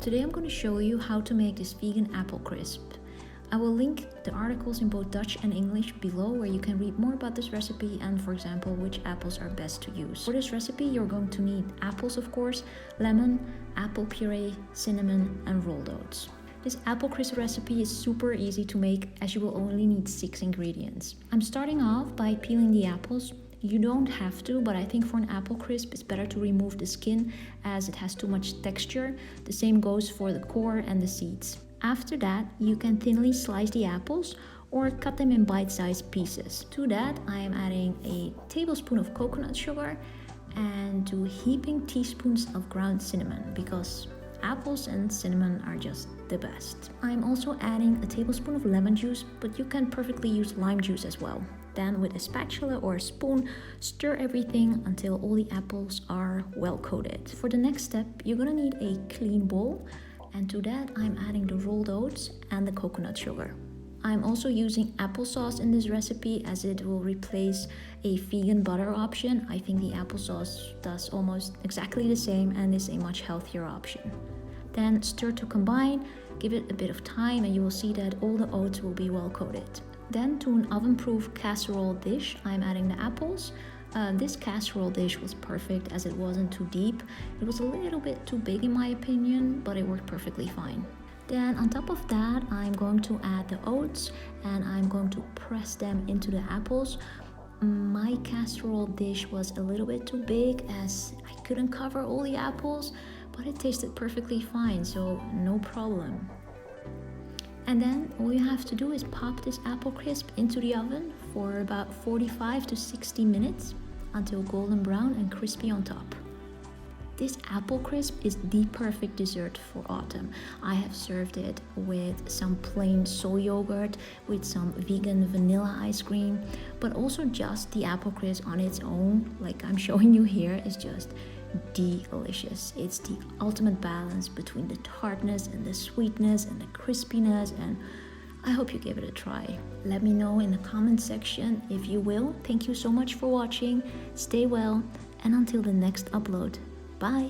Today I'm going to show you how to make this vegan apple crisp. I will link the articles in both Dutch and English below where you can read more about this recipe and, for example, which apples are best to use. For this recipe you're going to need apples, of course, lemon, apple puree, cinnamon and rolled oats. This apple crisp recipe is super easy to make as you will only need 6 ingredients. I'm starting off by peeling the apples. You don't have to, but I think for an apple crisp it's better to remove the skin as it has too much texture. The same goes for the core and the seeds. After that, you can thinly slice the apples or cut them in bite-sized pieces. To that, I am adding a tablespoon of coconut sugar and 2 heaping teaspoons of ground cinnamon because apples and cinnamon are just the best. I'm also adding a tablespoon of lemon juice, but you can perfectly use lime juice as well. Then with a spatula or a spoon, stir everything until all the apples are well coated. For the next step, you're gonna need a clean bowl, and to that I'm adding the rolled oats and the coconut sugar. I'm also using applesauce in this recipe as it will replace a vegan butter option. I think the applesauce does almost exactly the same and is a much healthier option. Then stir to combine, give it a bit of time and you will see that all the oats will be well coated. Then to an oven-proof casserole dish, I'm adding the apples. This casserole dish was perfect as it wasn't too deep. It was a little bit too big in my opinion, but it worked perfectly fine. Then on top of that, I'm going to add the oats and I'm going to press them into the apples. My casserole dish was a little bit too big as I couldn't cover all the apples, but it tasted perfectly fine, so no problem. And then all you have to do is pop this apple crisp into the oven for about 45 to 60 minutes until golden brown and crispy on top. This apple crisp is the perfect dessert for autumn. I have served it with some plain soy yogurt, with some vegan vanilla ice cream, but also just the apple crisp on its own, like I'm showing you here, is just delicious. It's the ultimate balance between the tartness and the sweetness and the crispiness, and I hope you give it a try. Let me know in the comment section if you will. Thank you so much for watching. Stay well, and until the next upload. Bye!